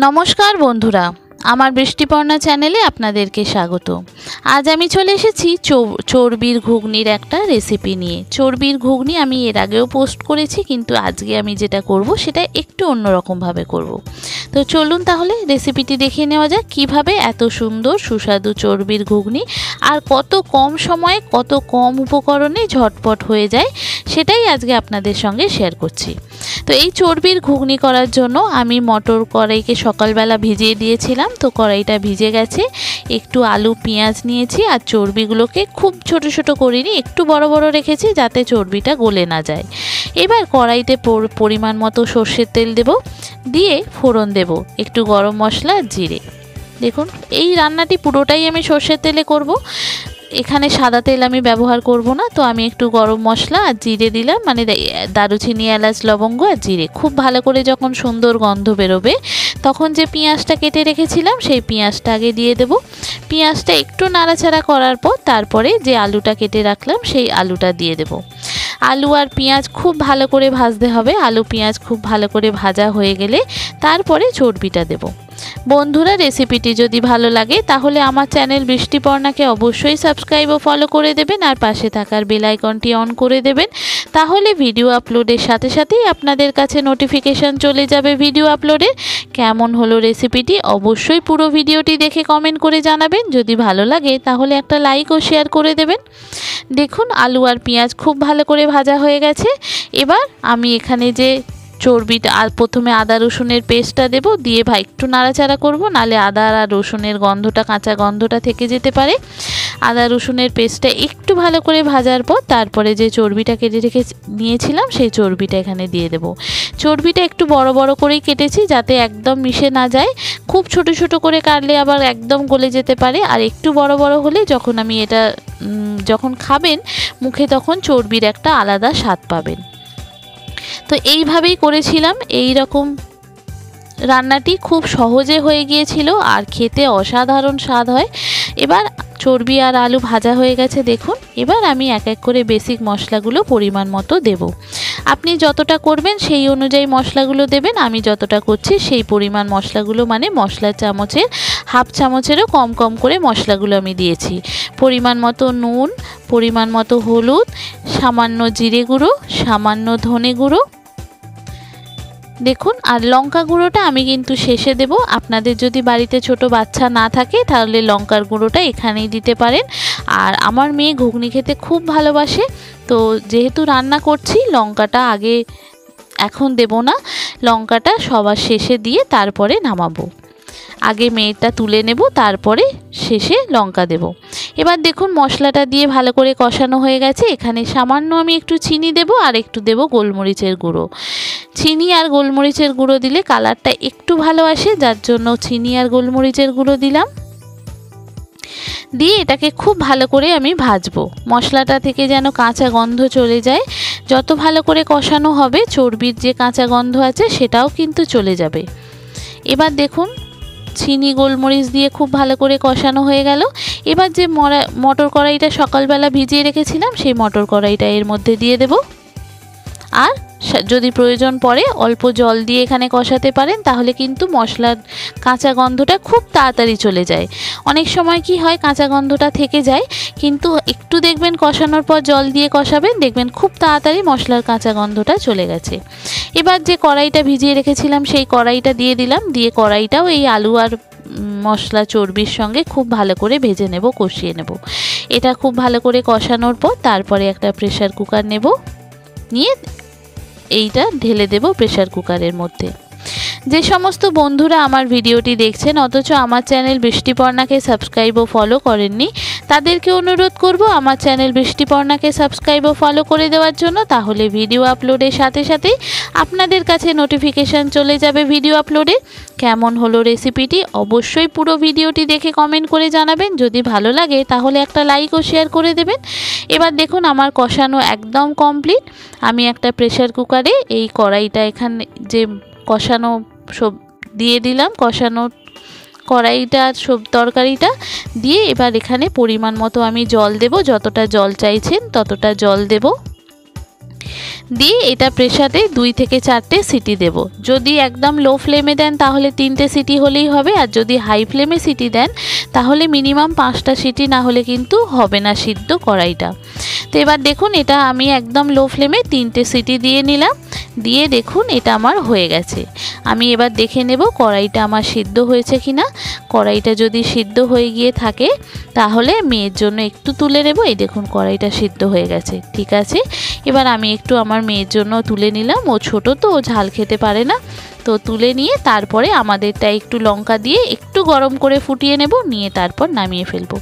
नमस्कार बंधुरा আমার বৃষ্টিপর্ণা চ্যানেলে আপনাদেরকে স্বাগত। আজ আমি চলে এসেছি চর্বির ঘুগনির একটা রেসিপি নিয়ে। চর্বির ঘুগনি আমি এর আগেও পোস্ট করেছি, কিন্তু আজকে আমি যেটা করব সেটা একটু অন্যরকম ভাবে করব। তো চলুন তাহলে রেসিপিটি দেখে নেওয়া যাক কিভাবে এত সুন্দর সুস্বাদু চর্বির ঘুগনি আর কত কম সময়ে কত কম উপকরণে ঝটপট হয়ে যায়, সেটাই আজকে আপনাদের সঙ্গে শেয়ার করছি। তো এই চর্বির ঘুগনি করার জন্য আমি মটর কড়াইকে সকালবেলা ভিজিয়ে দিয়েছিলাম। তো কড়াইটা ভিজে গেছে। একটু আলু পেঁয়াজ নিয়েছি আর চর্বিগুলোকে খুব ছোট ছোট করিনি, একটু বড় বড় রেখেছি যাতে চর্বিটা গলে না যায়। এবার কড়াইতে পরিমাণ মতো সর্ষের তেল দেব, দিয়ে ফোড়ন দেব একটু গরম মশলা জিরে। দেখুন এই রান্নাটি পুরোটাই আমি সর্ষের তেলে করব, এখানে সাদা তেল আমি ব্যবহার করব না। তো আমি একটু গরম মশলা আর জিরে দিলাম, মানে দারুচিনি এলাচ লবঙ্গ আর জিরে। খুব ভালো করে যখন সুন্দর গন্ধ বেরোবে তখন যে পেঁয়াজটা কেটে রেখেছিলাম সেই পেঁয়াজটা আগে দিয়ে দেব। পেঁয়াজটা একটু নাড়াচাড়া করার পর তারপরে যে আলুটা কেটে রাখলাম সেই আলুটা দিয়ে দেব। আলু আর পেঁয়াজ খুব ভালো করে ভাজতে হবে। আলু পেঁয়াজ খুব ভালো করে ভাজা হয়ে গেলে তারপরে চর্বিটা দেব। বন্ধুরা, রেসিপিটি যদি ভালো লাগে তাহলে আমার চ্যানেল বৃষ্টিপর্ণাকে অবশ্যই সাবস্ক্রাইব ও ফলো করে দেবেন আর পাশে থাকার বেল আইকনটি অন করে দেবেন। তাহলে ভিডিও আপলোডের সাথে সাথেই আপনাদের কাছে নোটিফিকেশন চলে যাবে ভিডিও আপলোডের। কেমন হলো রেসিপিটি অবশ্যই পুরো ভিডিওটি দেখে কমেন্ট করে জানাবেন। যদি ভালো লাগে তাহলে একটা লাইক ও শেয়ার করে দেবেন। দেখুন আলু আর পেঁয়াজ খুব ভালো করে ভাজা হয়ে গেছে। এবার আমি এখানে যে চর্বিটা আর প্রথমে আদা রসুনের পেস্টটা দেব, দিয়ে একটু নাড়াচাড়া করব, নালে আদা আর রসুনের গন্ধটা কাঁচা গন্ধটা থেকে যেতে পারে। আদা রসুনের পেস্টটা একটু ভালো করে ভাজার পর তারপরে যে চর্বিটা কেটে রেখে নিয়েছিলাম সেই চর্বিটা এখানে দিয়ে দেব। চর্বিটা একটু বড় বড় করেই কেটেছি যাতে একদম মিশে না যায়। খুব ছোট ছোট করে কাটলে আবার একদম গলে যেতে পারে, আর একটু বড় বড় হলে যখন আমি এটা যখন খাবেন মুখে তখন চর্বির একটা আলাদা স্বাদ পাবেন। তো এইভাবেই করেছিলাম। এই রকম রান্নাটি খুব সহজে হয়ে গিয়েছিল আর খেতে অসাধারণ স্বাদ হয়। এবার চর্বি আর আলু ভাজা হয়ে গেছে দেখুন। এবার আমি এক এক করে বেসিক মশলাগুলো পরিমাণ মতো দেব। আপনি যতটা করবেন সেই অনুযায়ী মশলাগুলো দেবেন। আমি যতটা করছি সেই পরিমাণ মশলাগুলো, মানে মশলার চামচের হাফ চামচেরও কম কম করে মশলাগুলো আমি দিয়েছি। পরিমাণ মতো নুন, পরিমাণ মতো হলুদ, সামান্য জিরে গুঁড়ো, সামান্য ধনে গুঁড়ো দেখুন। আর লঙ্কা গুঁড়োটা আমি কিন্তু শেষে দেব। আপনাদের যদি বাড়িতে ছোট বাচ্চা না থাকে তাহলে লঙ্কার গুঁড়োটা এখানেই দিতে পারেন। আর আমার মেয়ে ঘুগনি খেতে খুব ভালোবাসে, তো যেহেতু রান্না করছি লঙ্কাটা আগে এখন দেব না, লঙ্কাটা সবার শেষে দিয়ে তারপরে নামাবো। আগে মেয়েটা তুলে নেব, তারপরে শেষে লঙ্কা দেব। এবার দেখুন মশলাটা দিয়ে ভালো করে কষানো হয়ে গেছে। এখানে সামান্য আমি একটু চিনি দেব আর একটু দেব গোলমরিচের গুঁড়ো। চিনি আর গোলমরিচের গুঁড়ো দিলে কালারটা একটু ভালো আসে, যার জন্য চিনি আর গোলমরিচের গুঁড়ো দিলাম। দিয়ে এটাকে খুব ভালো করে আমি ভাজবো, মশলাটা থেকে যেন কাঁচা গন্ধ চলে যায়। যত ভালো করে কষানো হবে চর্বির যে কাঁচা গন্ধ আছে সেটাও কিন্তু চলে যাবে। এবার দেখুন চিনি গোলমরিচ দিয়ে খুব ভালো করে কষানো হয়ে গেল। এবার যে মটর কড়াইটা সকালবেলা ভিজিয়ে রেখেছিলাম সেই মটর কড়াইটা এর মধ্যে দিয়ে দেব। আর যদি প্রয়োজন পড়ে অল্প জল দিয়ে এখানে কষাতে পারেন, তাহলে কিন্তু মশলার কাঁচা গন্ধটা খুব তাড়াতাড়ি চলে যায়। অনেক সময় কি হয় কাঁচা গন্ধটা থেকে যায়, কিন্তু একটু দেখবেন কষানোর পর জল দিয়ে কষাবেন, দেখবেন খুব তাড়াতাড়ি মশলার কাঁচা গন্ধটা চলে গেছে। এবার যে কড়াইটা ভিজিয়ে রেখেছিলাম সেই কড়াইটা দিয়ে দিলাম, দিয়ে কড়াইটাও এই আলু আর মশলা চর্বির সঙ্গে খুব ভালো করে ভেজে নেব, কষিয়ে নেব। এটা খুব ভালো করে কষানোর পর তারপরে একটা প্রেসার কুকার নেব, নিয়ে এইটা ঢেলে দেব প্রেসার কুকারের মধ্যে। যে সমস্ত বন্ধুরা আমার ভিডিওটি দেখছেন অথচ আমার চ্যানেল বৃষ্টিপর্ণাকে সাবস্ক্রাইব ও ফলো করেননি, তাদেরকে অনুরোধ করব আমার চ্যানেল বৃষ্টিপর্ণাকে সাবস্ক্রাইব ও ফলো করে দেওয়ার জন্য। তাহলে ভিডিও আপলোডের সাথে সাথেই আপনাদের কাছে নোটিফিকেশান চলে যাবে ভিডিও আপলোডে। কেমন হলো রেসিপিটি অবশ্যই পুরো ভিডিওটি দেখে কমেন্ট করে জানাবেন। যদি ভালো লাগে তাহলে একটা লাইক ও শেয়ার করে দেবেন। এবার দেখুন আমার কষানো একদম কমপ্লিট। আমি একটা প্রেসার কুকারে এই কড়াইটা এখানে যে কষানো সব দিয়ে দিলাম, কষানো কড়াইটা সব তরকারিটা দিয়ে এবার এখানে পরিমাণ মতো আমি জল দেব। যতটা জল চাইছেন ততটা জল দেব। দিয়ে এটা প্রেসারে 2 থেকে 4টে সিটি দেব। যদি একদম লো ফ্লেমে দেন তাহলে 3টে সিটি হলেই হবে, আর যদি হাই ফ্লেমে সিটি দেন তাহলে মিনিমাম 5টা সিটি না হলে কিন্তু হবে না সিদ্ধ কড়াইটা। তো এবার দেখুন এটা আমি একদম লো ফ্লেমে 3টে সিটি দিয়ে নিলাম, দিয়ে দেখুন এটা আমার হয়ে গেছে। আমি এবার দেখে নেব কড়াইটা আমার সিদ্ধ হয়েছে কিনা। কড়াইটা যদি সিদ্ধ হয়ে গিয়ে থাকে তাহলে মেয়ের জন্য একটু তুলে নেব। এই দেখুন কড়াইটা সিদ্ধ হয়ে গেছে, ঠিক আছে। এবার আমি একটু আমার মেয়ের জন্য তুলে নিলাম, ও ছোট তো ও ঝাল খেতে পারে না, তো তুলে নিয়ে তারপরে আমাদেরটা একটু লঙ্কা দিয়ে একটু গরম করে ফুটিয়ে নেব, নিয়ে তারপর নামিয়ে ফেলবো।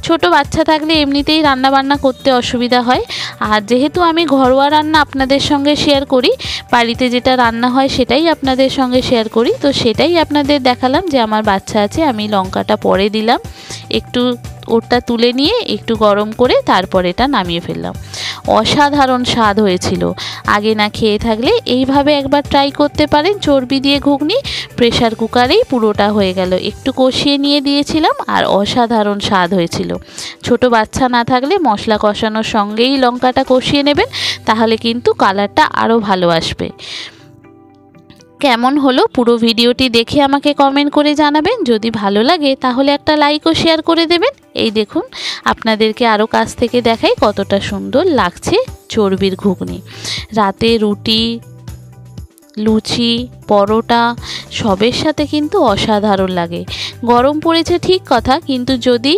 ছোট বাচ্চা থাকলে এমনিতেই রান্না বান্না করতে অসুবিধা হয়, আর যেহেতু আমি ঘরোয়া রান্না আপনাদের সঙ্গে শেয়ার করি, বাড়িতে যেটা রান্না হয় সেটাই আপনাদের সঙ্গে শেয়ার করি, তো সেটাই আপনাদের দেখালাম যে আমার বাচ্চা আছে, আমি লঙ্কাটা পরে দিলাম, একটু ওটা তুলে নিয়ে একটু গরম করে তারপর এটা নামিয়ে ফেললাম। অসাধারণ স্বাদ হয়েছিল। আগে না খেয়ে থাকলে এইভাবে একবার ট্রাই করতে পারেন। চর্বি দিয়ে ঘুগনি প্রেসার কুকারেই পুরোটা হয়ে গেল, একটু কষিয়ে নিয়ে দিয়েছিলাম আর অসাধারণ স্বাদ হয়েছিল। ছোট বাচ্চা না থাকলে মশলা কষানোর সঙ্গেই লঙ্কাটা কষিয়ে নেবেন, তাহলে কিন্তু কালারটা আরও ভালো আসবে। কেমন হলো পুরো ভিডিওটি দেখে আমাকে কমেন্ট করে জানাবেন। যদি ভালো লাগে তাহলে একটা লাইক ও শেয়ার করে দেবেন। এই দেখুন আপনাদেরকে আরও কাছ থেকে দেখাই কতটা সুন্দর লাগছে চর্বির ঘুগনি। রাতে রুটি, লুচি, পরোটা সবের সাথে কিন্তু অসাধারণ লাগে। গরম পড়েছে ঠিক কথা, কিন্তু যদি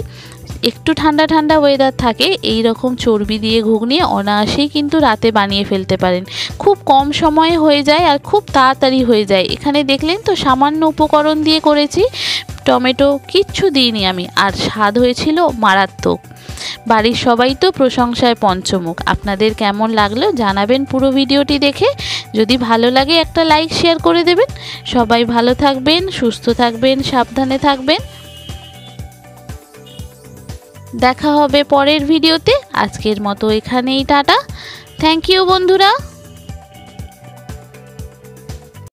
একটু ঠান্ডা ঠান্ডা ওয়েদার থাকে এই রকম চর্বি দিয়ে ঘুগনি অনায়াসেই কিন্তু রাতে বানিয়ে ফেলতে পারেন। খুব কম সময়ে হয়ে যায় আর খুব তাড়াতাড়ি হয়ে যায়। এখানে দেখলেন তো সামান্য উপকরণ দিয়ে করেছি, টমেটো কিচ্ছু দিইনি আমি, আর স্বাদ হয়েছিল মারাত্মক। বাড়ির সবাই তো প্রশংসায় পঞ্চমুখ। আপনাদের কেমন লাগলো জানাবেন পুরো ভিডিওটি দেখে। যদি ভালো লাগে একটা লাইক শেয়ার করে দেবেন। সবাই ভালো থাকবেন, সুস্থ থাকবেন, সাবধানে থাকবেন। দেখা হবে পরের ভিডিওতে। আজকের মতো এখানেই টাটা। থ্যাংক ইউ বন্ধুরা।